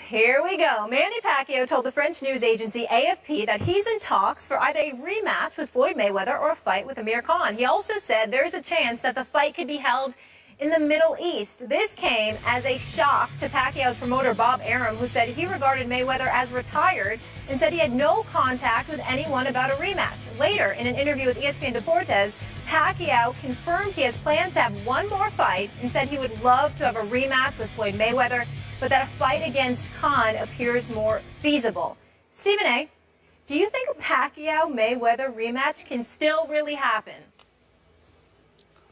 Here we go. Manny Pacquiao told the French news agency AFP that he's in talks for either a rematch with Floyd Mayweather or a fight with Amir Khan. He also said there's a chance that the fight could be held in the Middle East. This came as a shock to Pacquiao's promoter Bob Arum, who said he regarded Mayweather as retired and said he had no contact with anyone about a rematch. Later, in an interview with Espn Deportes, Pacquiao confirmed he has plans to have one more fight and said he would love to have a rematch with Floyd Mayweather, but that a fight against Khan appears more feasible. Stephen A., do you think a Pacquiao-Mayweather rematch can still really happen?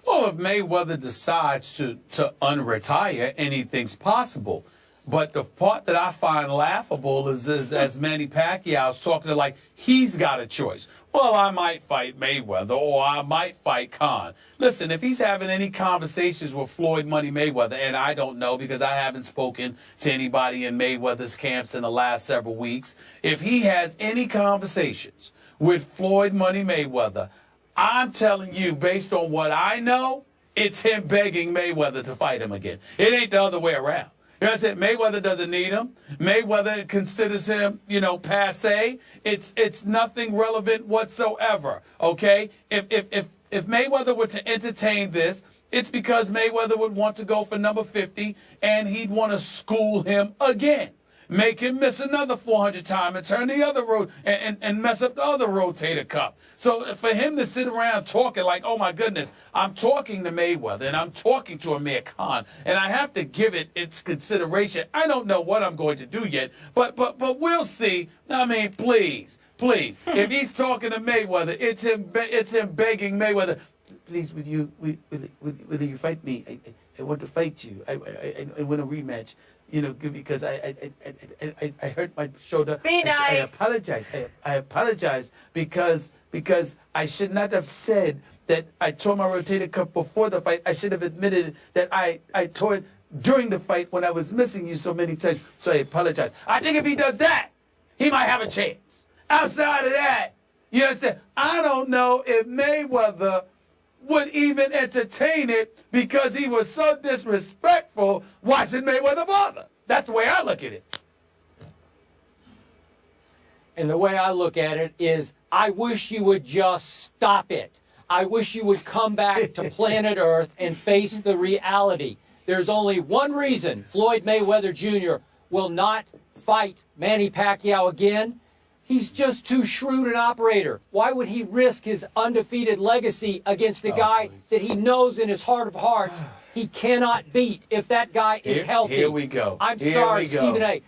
Well, if Mayweather decides to unretire, anything's possible. But the part that I find laughable is as Manny Pacquiao's talking to like he's got a choice. Well, I might fight Mayweather or I might fight Khan. Listen, if he's having any conversations with Floyd Money Mayweather, and I don't know because I haven't spoken to anybody in Mayweather's camps in the last several weeks, if he has any conversations with Floyd Money Mayweather, I'm telling you, based on what I know, it's him begging Mayweather to fight him again. It ain't the other way around. You know what I'm saying? Mayweather doesn't need him. Mayweather considers him, passé. It's nothing relevant whatsoever. Okay? If Mayweather were to entertain this, it's because Mayweather would want to go for number 50 and he'd want to school him again. Make him miss another 400 times and turn the other road and mess up the other rotator cuff. So for him to sit around talking like, oh my goodness, I'm talking to Mayweather and I'm talking to Amir Khan and I have to give it its consideration. I don't know what I'm going to do yet, but we'll see. I mean, please, if he's talking to Mayweather, it's him begging Mayweather, please, will you fight me? I want to fight you. I want a rematch. Because I hurt my shoulder. Be nice. I apologize. I apologize because I should not have said that I tore my rotator cuff before the fight. I should have admitted that I tore it during the fight when I was missing you so many times. So I apologize. I think if he does that, he might have a chance. Outside of that, you understand? I don't know if Mayweather would even entertain it because he was so disrespectful. Why should Mayweather bother? That's the way I look at it. And the way I look at it is, I wish you would just stop it. I wish you would come back to planet Earth and face the reality. There's only one reason Floyd Mayweather Jr. will not fight Manny Pacquiao again. He's just too shrewd an operator. Why would he risk his undefeated legacy against a guy that he knows in his heart of hearts he cannot beat if that guy is healthy? Here we go. I'm sorry, Stephen A.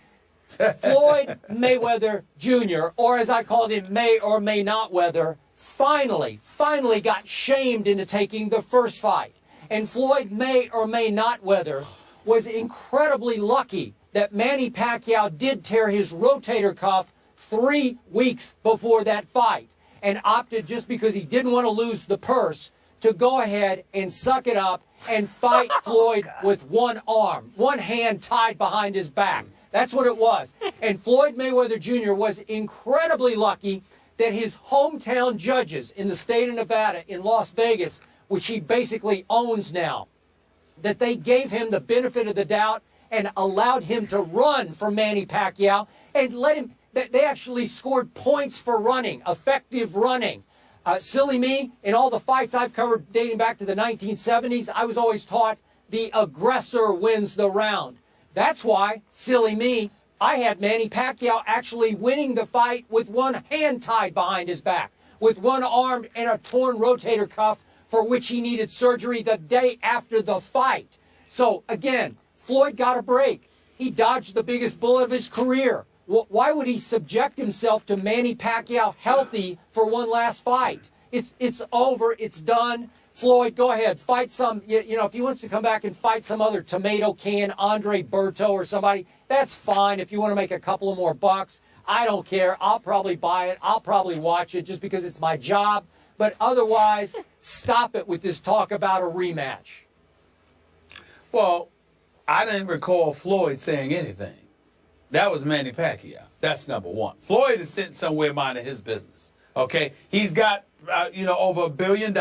Floyd Mayweather Jr., or as I called him, May or May Not Weather, finally got shamed into taking the first fight. And Floyd May or May Not Weather was incredibly lucky that Manny Pacquiao did tear his rotator cuff 3 weeks before that fight and opted, just because he didn't want to lose the purse, to go ahead and suck it up and fight Floyd with one arm, one hand tied behind his back. That's what it was. And Floyd Mayweather Jr. was incredibly lucky that his hometown judges in the state of Nevada, in Las Vegas, which he basically owns now, that they gave him the benefit of the doubt and allowed him to run for Manny Pacquiao and let him. They actually scored points for running, effective running. Silly me, in all the fights I've covered dating back to the 1970s, I was always taught the aggressor wins the round. That's why, silly me, I had Manny Pacquiao actually winning the fight with one hand tied behind his back, with one arm and a torn rotator cuff for which he needed surgery the day after the fight. So, again, Floyd got a break. He dodged the biggest bullet of his career. Why would he subject himself to Manny Pacquiao healthy for one last fight? It's over. It's done. Floyd, go ahead. Fight some, if he wants to come back and fight some other tomato can, Andre Berto or somebody, that's fine. If you want to make a couple of more bucks, I don't care. I'll probably buy it. I'll probably watch it just because it's my job. But otherwise, stop it with this talk about a rematch. Well, I didn't recall Floyd saying anything. That was Manny Pacquiao. That's number one. Floyd is sitting somewhere minding his business. Okay? He's got, over $1 billion.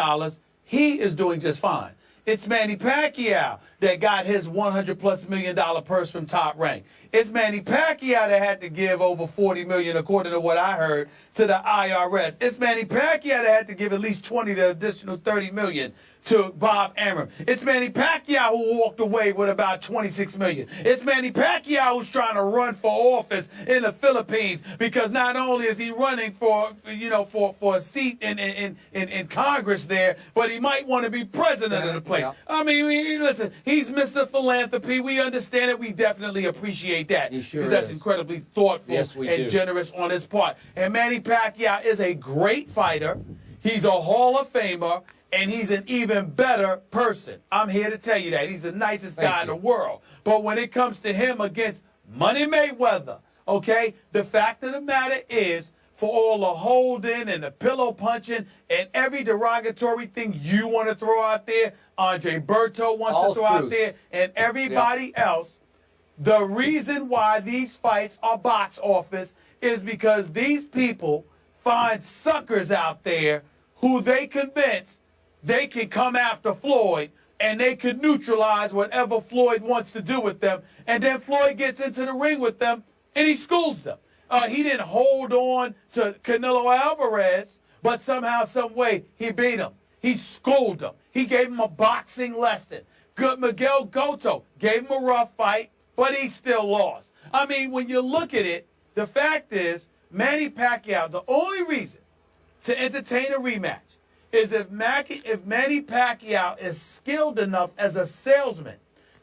He is doing just fine. It's Manny Pacquiao that got his $100+ million purse from Top Rank. It's Manny Pacquiao that had to give over $40 million, according to what I heard, to the IRS. It's Manny Pacquiao that had to give at least 20 to additional $30 million to Bob Arum. It's Manny Pacquiao who walked away with about $26 million. It's Manny Pacquiao who's trying to run for office in the Philippines, because not only is he running for a seat in Congress there, but he might want to be president of the place. Yeah. I mean, listen, he's Mr. Philanthropy. We understand it. We definitely appreciate that. He sure because that's is. incredibly thoughtful and generous on his part. And Manny Pacquiao is a great fighter. He's a Hall of Famer. And he's an even better person. I'm here to tell you that. He's the nicest guy in the world. But when it comes to him against Money Mayweather, okay, the fact of the matter is, for all the holding and the pillow punching and every derogatory thing you want to throw out there, Andre Berto wants to throw out there, and everybody else, the reason why these fights are box office is because these people find suckers out there who they convince they can come after Floyd, and they can neutralize whatever Floyd wants to do with them. And then Floyd gets into the ring with them, and he schools them. He didn't hold on to Canelo Alvarez, but somehow, some way, he beat him. He schooled him. He gave him a boxing lesson. Good Miguel Cotto gave him a rough fight, but he still lost. I mean, when you look at it, the fact is, Manny Pacquiao, the only reason to entertain a rematch is if Manny Pacquiao is skilled enough as a salesman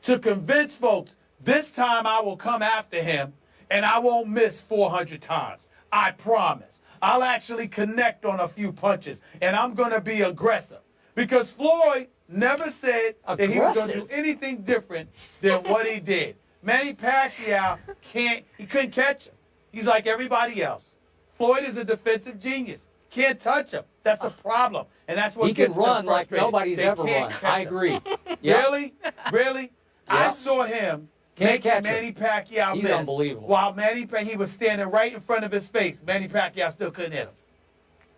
to convince folks, this time I will come after him and I won't miss 400 times. I promise. I'll actually connect on a few punches, and I'm going to be aggressive. Because Floyd never said that he was going to do anything different than what he did. Manny Pacquiao he couldn't catch him. He's like everybody else. Floyd is a defensive genius. Can't touch him. That's the problem. And that's what he can run like nobody's ever run. I agree. Really? Really? I saw him make Manny Pacquiao miss. He's unbelievable. While he was standing right in front of his face. Manny Pacquiao still couldn't hit him.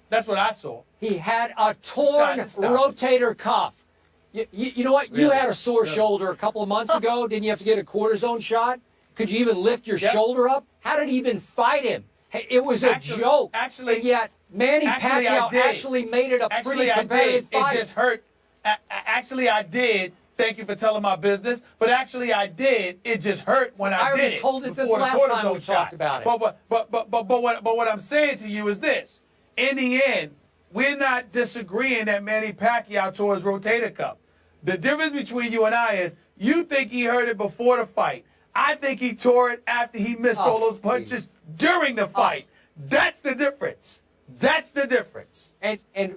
That's what I saw. He had a torn rotator cuff. You know what? Really? You had a sore shoulder a couple of months ago. Didn't you have to get a cortisone shot? Could you even lift your shoulder up? How did he even fight him? It was a joke. Actually, and yet Manny Pacquiao actually made it a pretty competitive fight. It just hurt. Actually, I did. Thank you for telling my business. But actually, I did. It just hurt when I did it. I told it the last time we talked about it. But what I'm saying to you is this. In the end, we're not disagreeing that Manny Pacquiao tore his rotator cuff. The difference between you and I is you think he hurt it before the fight. I think he tore it after he missed all those punches during the fight. That's the difference. That's the difference. And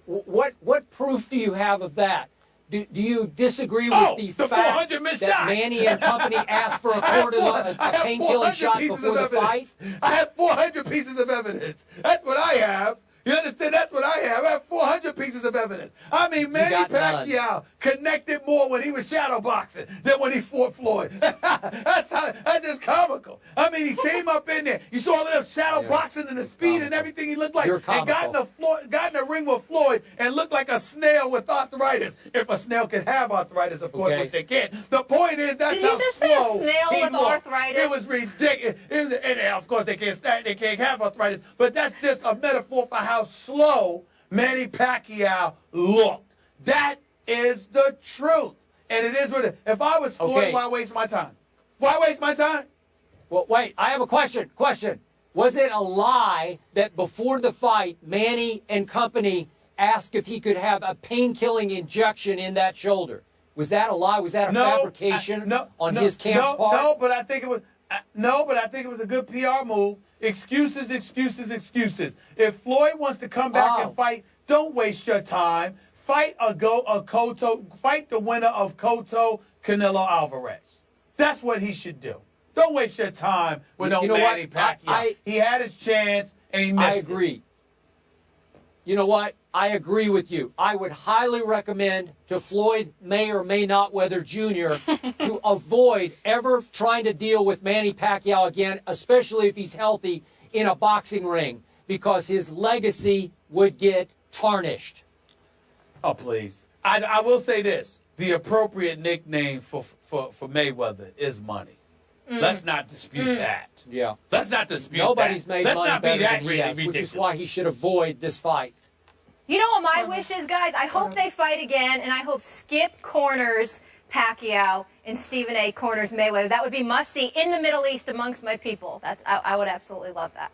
what proof do you have of that? Do you disagree with the fact that Manny and company asked for a painkilling shot before the fight? I have 400 pieces of evidence. That's what I have. You understand? That's what I have. I have 400 pieces of evidence. I mean, Manny Pacquiao connected more when he was shadow boxing than when he fought Floyd. That's just comical. I mean, he came up in there. You saw all of them shadow boxing and the speed and everything he looked like. And got in the ring with Floyd and looked like a snail with arthritis. If a snail can have arthritis, of course, which they can't. The point is, that's how slow snail with arthritis? It was ridiculous. And of course, they can't have arthritis. But that's just a metaphor for how slow Manny Pacquiao looked. That is the truth. And it is what it is. If I was Floyd, why waste my time? Why waste my time? Well, wait, I have a question. Was it a lie that before the fight, Manny and company asked if he could have a pain-killing injection in that shoulder? Was that a lie? Was that a fabrication on his camp's part? No, but I think it was. But I think it was a good PR move. Excuses, excuses, excuses. If Floyd wants to come back and fight, don't waste your time. Fight fight the winner of Cotto Canelo Alvarez. That's what he should do. Don't waste your time with Manny Pacquiao. He had his chance and he missed it. I agree. You know what? I agree with you. I would highly recommend to Floyd Mayweather Jr. to avoid ever trying to deal with Manny Pacquiao again, especially if he's healthy in a boxing ring, because his legacy would get tarnished. Oh, please. I will say this: the appropriate nickname for Mayweather is Money. Let's not dispute that. Yeah. Let's not dispute Nobody's that. made Let's money not be better that than he really has, which ridiculous. is why he should avoid this fight. You know what my wish is, guys? I hope they fight again, and I hope Skip corners Pacquiao and Stephen A. corners Mayweather. That would be must-see in the Middle East amongst my people. I would absolutely love that.